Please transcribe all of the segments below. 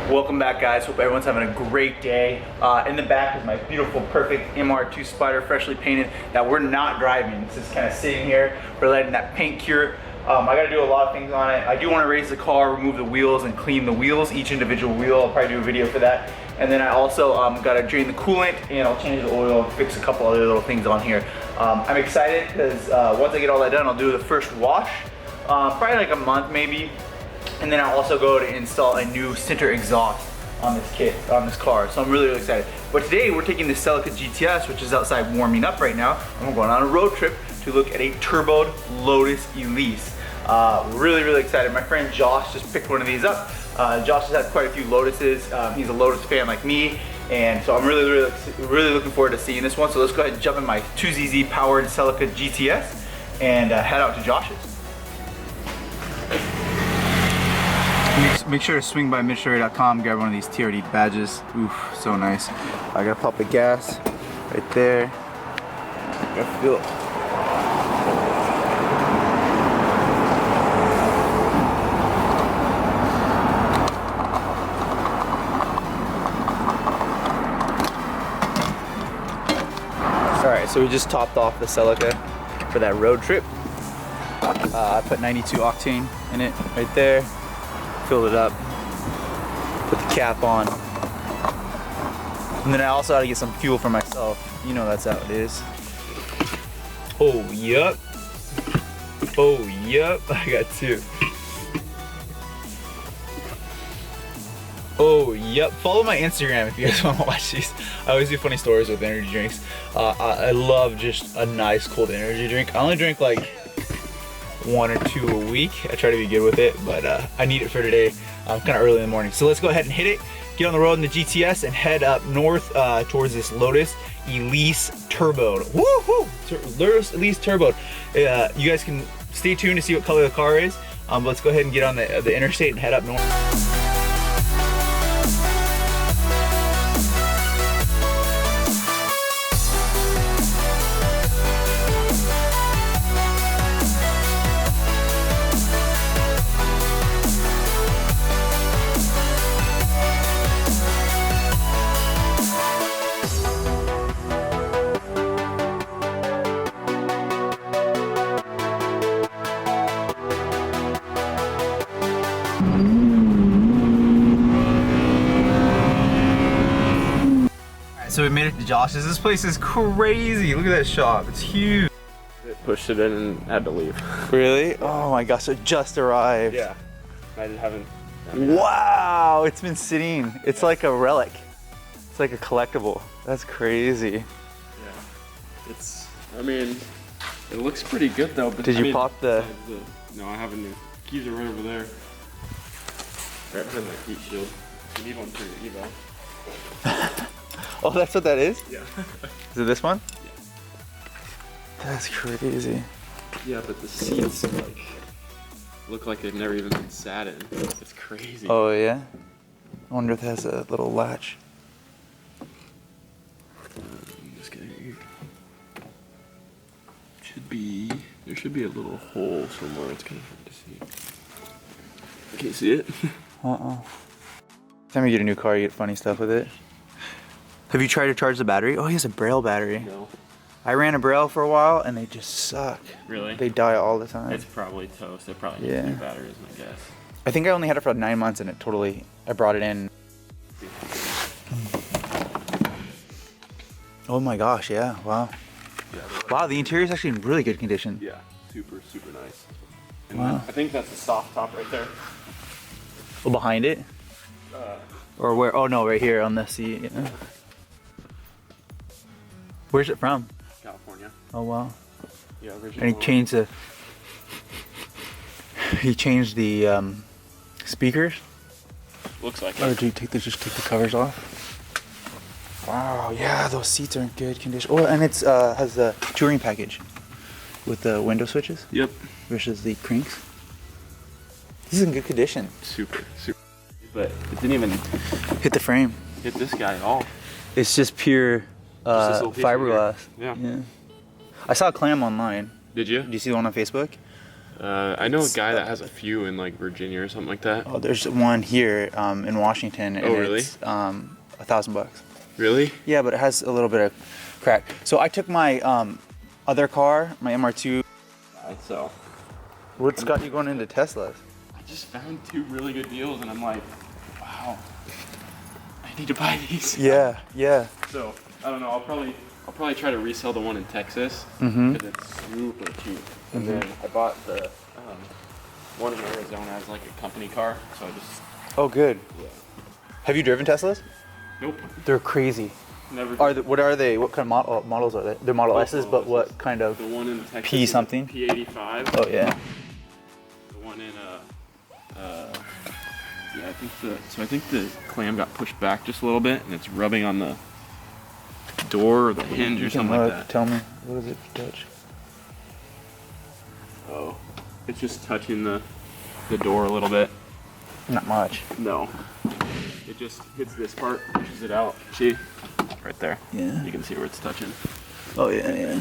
Welcome back, guys. Hope everyone's having a great day. In the back is my beautiful, perfect MR2 Spider, freshly painted, that we're not driving. This is kind of sitting here. We're letting that paint cure. I got to do a lot of things on it. I do want to raise the car, remove the wheels, and clean the wheels, each individual wheel. I'll probably do a video for that. And then I also got to drain the coolant, and I'll change the oil, fix a couple other little things on here. I'm excited because once I get all that done, I'll do the first wash, probably like a month maybe. And then I'll also go to install a new center exhaust on this kit, on this car. So I'm really, really excited. But today we're taking the Celica GTS, which is outside warming up right now, and we're going on a road trip to look at a turboed Lotus Elise. Really, really excited. My friend Josh just picked one of these up. Josh has had quite a few Lotuses. He's a Lotus fan like me, and so I'm really, really looking forward to seeing this one. So let's go ahead and jump in my 2ZZ powered Celica GTS and head out to Josh's. Make sure to swing by midshare.com, grab one of these TRD badges. Oof, so nice. I gotta pop the gas right there. I gotta feel it. Alright, so we just topped off the Celica for that road trip. I put 92 octane in it right there. Filled it up, put the cap on, and then I also had to get some fuel for myself. You know that's how it is. Oh, yup. Oh, yup. I got two. Oh, yup. Follow my Instagram if you guys want to watch these. I always do funny stories with energy drinks. I love just a nice cold energy drink. I only drink like 1 or 2 a week. I try to be good with it, but I need it for today, kind of early in the morning. So let's go ahead and hit it, get on the road in the GTS, and head up north towards this Lotus Elise Turboed. Woohoo! Lotus Elise Turboed. You guys can stay tuned to see what color the car is. Let's go ahead and get on the interstate and head up north. So we made it to Josh's. This place is crazy. Look at that shop. It's huge. It pushed it in and had to leave. Really? Oh my gosh, it just arrived. Yeah. I haven't. Wow, it's been sitting. It's like a relic. It's like a collectible. That's crazy. Yeah. It's, I mean, it looks pretty good though. But Did you pop the... No, I haven't. The keys are right over there. Right behind that heat shield. You need one for your eval. Oh, that's what that is? Yeah. Is it this one? Yeah. That's crazy. Yeah, but the seats like look like they've never even been sat in. It's crazy. Oh yeah? I wonder if it has a little latch. Just get here. There should be a little hole somewhere. It's kind of hard to see. Can't see it? Every time you get a new car, you get funny stuff with it. Have you tried to charge the battery? Oh, he has a Braille battery. No. I ran a Braille for a while and they just suck. Really? They die all the time. It's probably toast. It probably needs new batteries, I guess. I think I only had it for 9 months and I brought it in. Oh my gosh, yeah, wow. Yeah, wow, the interior is actually in really good condition. Yeah, super, super nice. And wow. I think that's the soft top right there. Oh, behind it? Or where? Oh no, right here on the seat. Yeah. Where's it from? California. Oh wow. Yeah, original. And he changed the speakers. Looks like Or it. do you just take the covers off? Wow, yeah, those seats are in good condition. Oh, and it's has the touring package with the window switches. Yep. Versus the cranks. This is in good condition. Super, super. But it didn't even hit the frame. Hit this guy at all. It's just pure fiberglass. Yeah. I saw a clam online. Did you? Did you see the one on Facebook? I know a guy that has a few in like Virginia or something like that. Oh, there's one here in Washington, and Oh, really? it's $1,000. Really? Yeah, but it has a little bit of crack. So I took my other car, my MR2. So What's got you going into Teslas? I just found 2 really good deals, and I'm like, wow, I need to buy these. Yeah, yeah. So I don't know. I'll probably try to resell the one in Texas Mm-hmm. because it's super cheap. And then I bought the one in Arizona as like a company car. So I just Oh, good. yeah. Have you driven Teslas? Nope. They're crazy. Never. What are they? What kind of models are they? They're Model Both S's, Model but what S's. kind of? The one in Texas. P is a something? P85. Oh yeah. The one in yeah, I think the clam got pushed back just a little bit, and it's rubbing on the door or the hinge or You can something like look. that. Tell me, what does it touch? Oh, it's just touching the door a little bit. Not much. No, it just hits this part, pushes it out. See, right there. Yeah. You can see where it's touching. Oh yeah, yeah.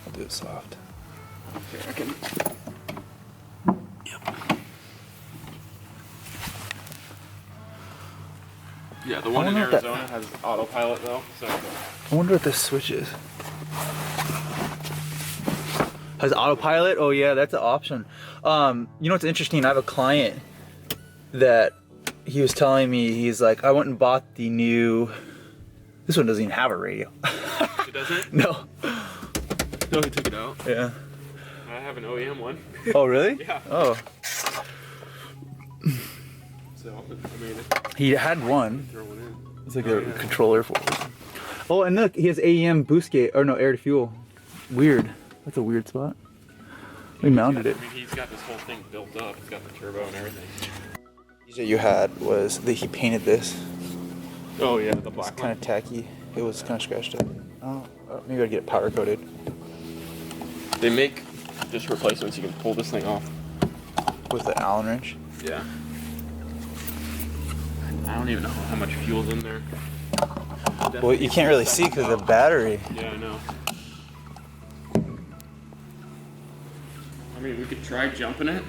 I'll do it soft. Okay, I can. Yeah, the one in wonder if that- Arizona has autopilot though, so I wonder what this switch is. Has autopilot? Oh yeah, that's an option. You know what's interesting? I have a client that he was telling me, he's like, I went and bought the new. This one doesn't even have a radio. it doesn't. No. No, he took it out. Yeah. I have an OEM one. Oh really? Yeah. Oh. So I mean, He had one. throw one in. It's like a controller for it. Oh, and look, he has AEM boost gate, or no, air to fuel. Weird. That's a weird spot. We mounted it. I mean, he's got this whole thing built up. He's got the turbo and everything. That you had was that he painted this. Oh yeah, the It's black kind of tacky. It was kind of scratched up. Oh, maybe I'd get it powder coated. They make just replacements. You can pull this thing off. With the Allen wrench. Yeah. I don't even know how much fuel's in there. Well, you can't really see because of the battery. Yeah, I know. I mean, we could try jumping it.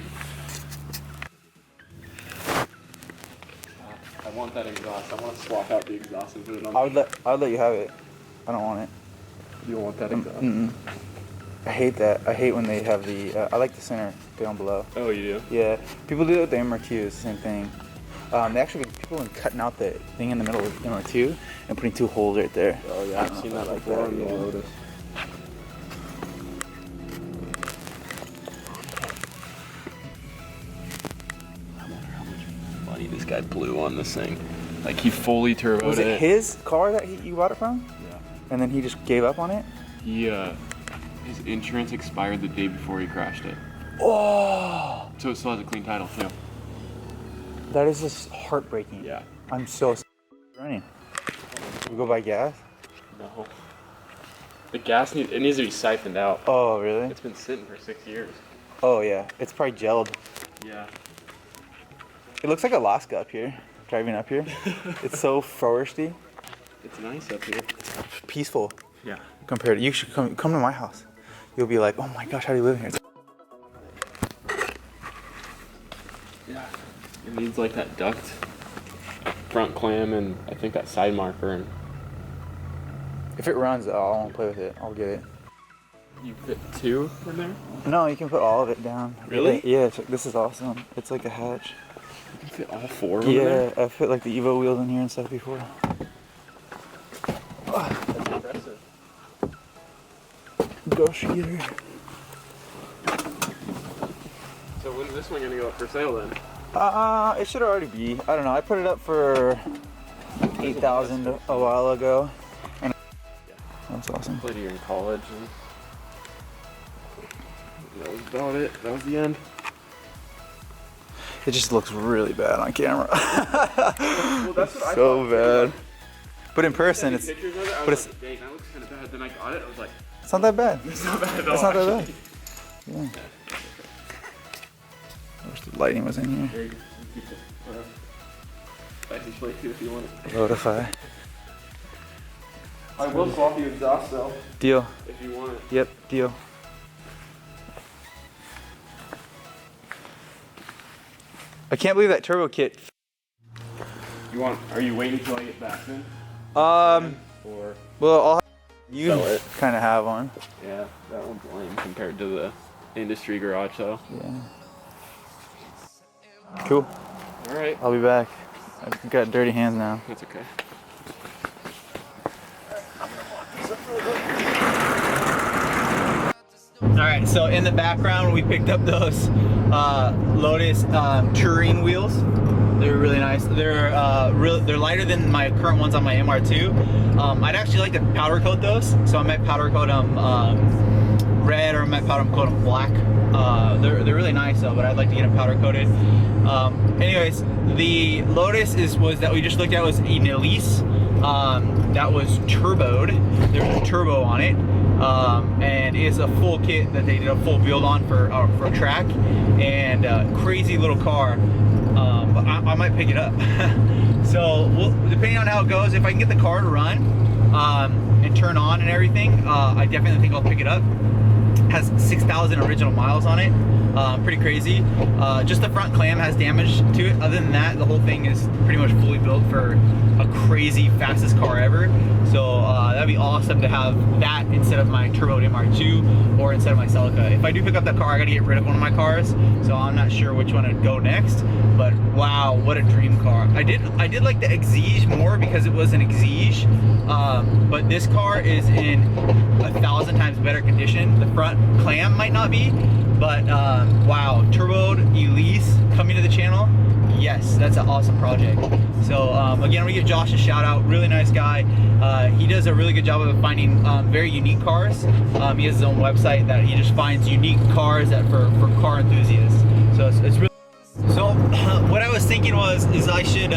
I want that exhaust. I want to swap out the exhaust and put it on. I would let you have it. I don't want it. You don't want that exhaust? Mm-mm. I hate that. I hate when they have the. I like the center down below. Oh, you do? Yeah, people do it with the MR2. It's the same thing. They actually people have been cutting out the thing in the middle of the MR2 and putting 2 holes right there. Oh yeah, I've seen that before on the Lotus. I wonder how much money this guy blew on this thing. Like he fully turboed Was it his car that you bought it from? Yeah. And then he just gave up on it? He his insurance expired the day before he crashed it. Oh, So it still has a clean title too. that is just heartbreaking. Yeah. I'm so running. We go buy gas? No. The gas needs to be siphoned out. Oh, really? It's been sitting for 6 years. Oh, yeah. It's probably gelled. Yeah. It looks like Alaska up here, driving up here. It's so foresty, It's nice up here. peaceful Yeah. compared to, you should come to my house. You'll be like, oh my gosh, how do you live here? Yeah. It needs like that duct, front clam, and I think that side marker. And If it runs, I won't play with it. I'll get it. you fit 2 in there? No, you can put all of it down. Really? Yeah, this is awesome. It's like a hatch. You can fit all 4 of them in there? Yeah, I've put like the Evo wheels in here and stuff before. That's impressive. Gosh, either. So when's this one gonna go up for sale then? It should already be. I don't know. I put it up for 8,000 a while ago. And that's awesome. Played here in college, and that was about it. That was the end. It just looks really bad on camera. Well, that's what I So thought, bad. too. But in person, Like, it's pictures of it, I but was it's- like, dang, that looks kind of bad. Then I got it. I was like, it's not that bad. it's not bad at all. It's not that bad. actually. Yeah. I wish the lighting was in here. There you go. You keep it. License plate too if you want it. Lotify. I will swap you exhaust though, Deal. if you want it. Yep, deal. I can't believe that turbo kit. Are you waiting until I get back then? Or Well, you sell it. kind of have one. Yeah, that one's lame compared to the industry garage though. Yeah. Cool. All right. I'll be back. I've got dirty hands now. That's okay. Alright, so in the background we picked up those Lotus Touring wheels. They're really nice. They're lighter than my current ones on my MR2. I'd actually like to powder coat those, so I might powder coat them red, or I might powder coat them black. They're really nice though, but I'd like to get them powder coated. Anyways, the Lotus was that we just looked at was an Elise that was turboed. There's a turbo on it. And it's a full kit that they did a full build on for track, and crazy little car. But I might pick it up. So depending on how it goes, if I can get the car to run and turn on and everything, I definitely think I'll pick it up. Has 6,000 original miles on it. Pretty crazy. Just the front clam has damage to it. Other than that, the whole thing is pretty much fully built for a crazy fastest car ever. So that'd be awesome to have that instead of my turboed MR2 or instead of my Celica. If I do pick up that car, I gotta get rid of one of my cars, so I'm not sure which one to go next. But wow, what a dream car! I did like the Exige more because it was an Exige, but this car is in 1,000 times better condition. The front clam might not be, but wow, turboed Elise coming to the channel. Yes, that's an awesome project. So again, I'm gonna give Josh a shout out. Really nice guy. He does a really good job of finding very unique cars. He has his own website that he just finds unique cars for car enthusiasts. So it's really. So what I was thinking is I should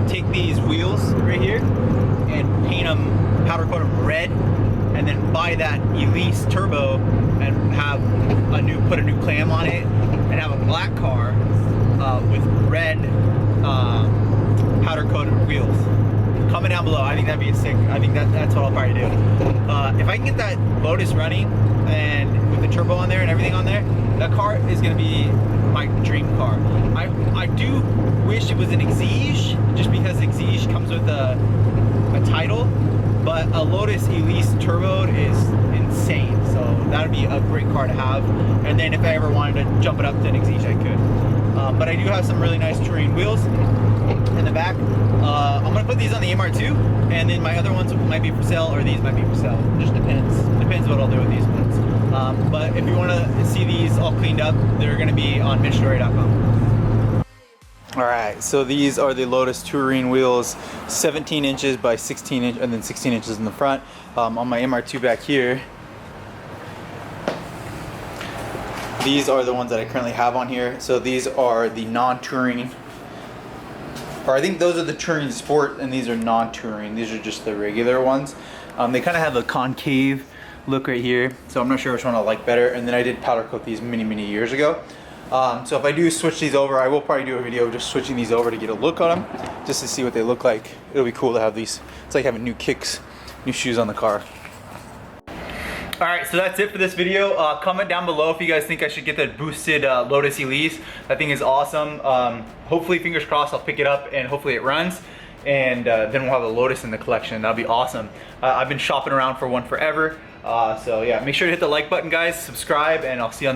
take these wheels right here and paint them, powder coat them red, and then buy that Elise turbo and have put a new clam on it, and have a black car with red powder coated wheels. Comment down below. I think that'd be sick. I think that's what I'll probably do. If I can get that Lotus running and with the turbo on there and everything on there, that car is gonna be my dream car. I do wish it was an Exige, just because Exige comes with a title, but a Lotus Elise turboed is insane. So that would be a great car to have. And then if I ever wanted to jump it up to an Exige, I could. But I do have some really nice terrain wheels in the back. I'm gonna put these on the MR2, and then my other ones might be for sale, or these might be for sale. Just depends what I'll do with these ones. But if you want to see these all cleaned up, they're gonna be on MitchDory.com. All right, so these are the Lotus Touring wheels, 17 inches by 16 inch, and then 16 inches in the front. On my MR2 back here, these are the ones that I currently have on here. So these are the non-touring, or I think those are the touring sport, and these are non-touring. These are just the regular ones. They kind of have a concave look right here, so I'm not sure which one I like better. And then I did powder coat these many years ago. So if I do switch these over, I will probably do a video just switching these over to get a look on them, just to see what they look like. It'll be cool to have these. It's like having new kicks, new shoes on the car. All right, so that's it for this video. Comment down below if you guys think I should get the boosted Lotus Elise. That thing is awesome. Hopefully, fingers crossed, I'll pick it up and hopefully it runs. And then we'll have a Lotus in the collection. That'll be awesome. I've been shopping around for one forever. So yeah, make sure to hit the like button, guys, subscribe, and I'll see you on